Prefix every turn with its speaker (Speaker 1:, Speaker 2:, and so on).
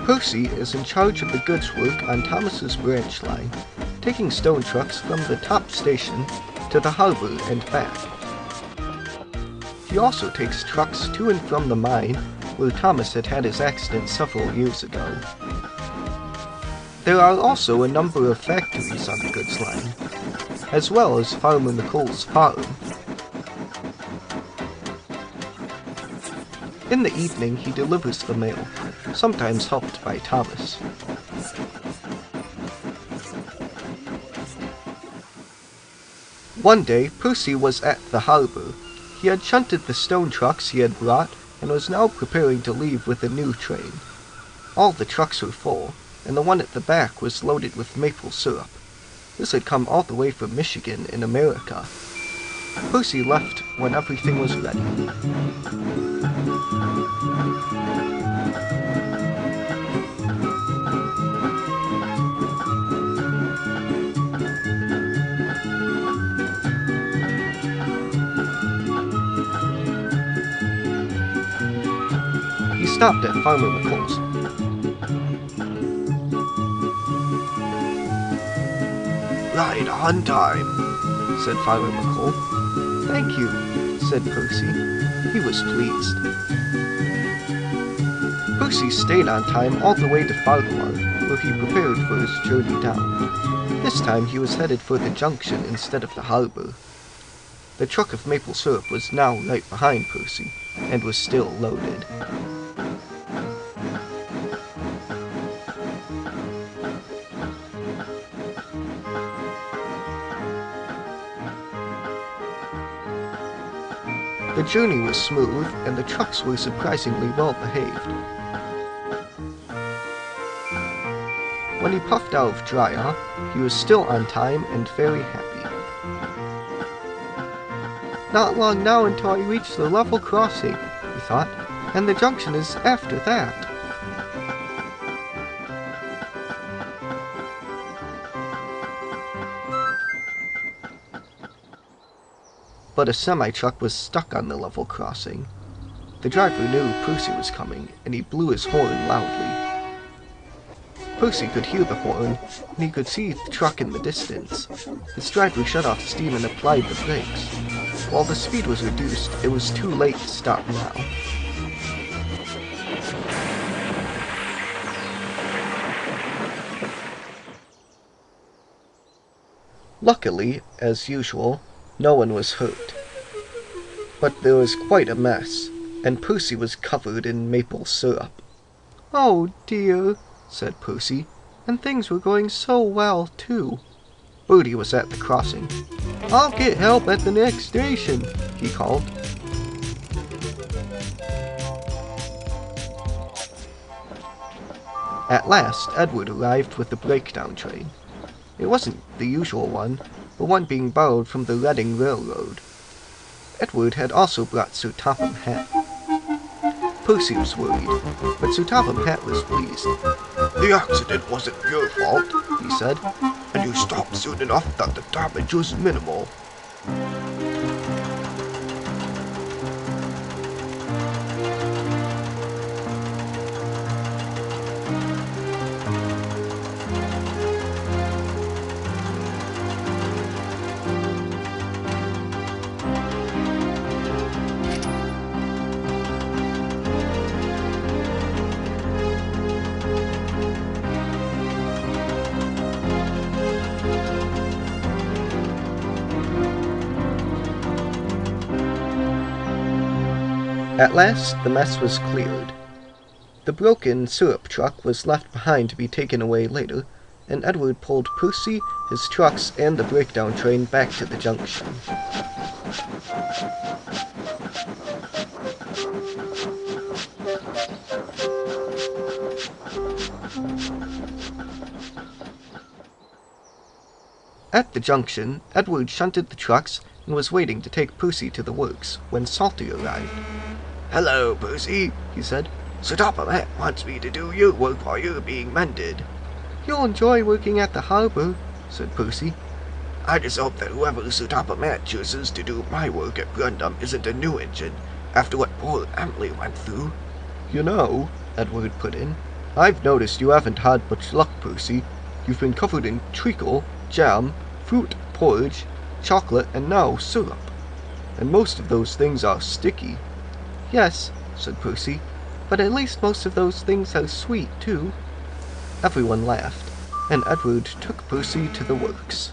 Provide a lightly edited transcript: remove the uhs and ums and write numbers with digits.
Speaker 1: Percy is in charge of the goods work on Thomas's branch line, taking stone trucks from the top station to the harbor and back. He also takes trucks to and from the mine where Thomas had had his accident several years ago. There are also a number of factories on the goods line, as well as Farmer McColl's farm. In the evening, he delivers the mail, sometimes helped by Thomas. One day, Percy was at the harbor. He had shunted the stone trucks he had brought and was now preparing to leave with a new train. All the trucks were full, and the one at the back was loaded with maple syrup. This had come all the way from Michigan in America. Percy left when everything was ready. He stopped at Farmer McColl's. "Right on time," said Farmer McColl. "Thank you," said Percy. He was pleased. Percy stayed on time all the way to Farquhar, where he prepared for his journey down. This time he was headed for the junction instead of the harbor. The truck of maple syrup was now right behind Percy, and was still loaded. The journey was smooth, and the trucks were surprisingly well behaved. When he puffed out of Dryah, he was still on time and very happy. "Not long now until I reach the level crossing," he thought, "and the junction is after that." But a semi-truck was stuck on the level crossing. The driver knew Percy was coming, and he blew his horn loudly. Percy could hear the horn, and he could see the truck in the distance. His driver shut off steam and applied the brakes. While the speed was reduced, it was too late to stop now. Luckily, as usual, no one was hurt. But there was quite a mess, and Percy was covered in maple syrup. "Oh dear," said Percy, "and things were going so well, too." Bertie was at the crossing. "I'll get help at the next station," he called. At last, Edward arrived with the breakdown train. It wasn't the usual one, but one being borrowed from the Reading Railroad. Edward had also brought Sir Topham Hatt. Percy was worried, but Sir Topham Hatt was pleased. "The accident wasn't your fault," he said, "and you stopped soon enough that the damage was minimal." At last, the mess was cleared. The broken syrup truck was left behind to be taken away later, and Edward pulled Percy, his trucks, and the breakdown train back to the junction. At the junction, Edward shunted the trucks and was waiting to take Percy to the works when Salty arrived.
Speaker 2: "Hello, Percy," he said. "Sir Topham Hatt wants me to do your work while you're being mended."
Speaker 1: "You'll enjoy working at the harbor," said Percy.
Speaker 2: "I just hope that whoever Sir Topham Hatt chooses to do my work at Brundum isn't a new engine, after what poor Emily went through."
Speaker 1: "You know," Edward put in, "I've noticed you haven't had much luck, Percy. You've been covered in treacle, jam, fruit porridge, chocolate, and now syrup. And most of those things are sticky." "Yes," said Percy, "but at least most of those things are sweet, too." Everyone laughed, and Edward took Percy to the works.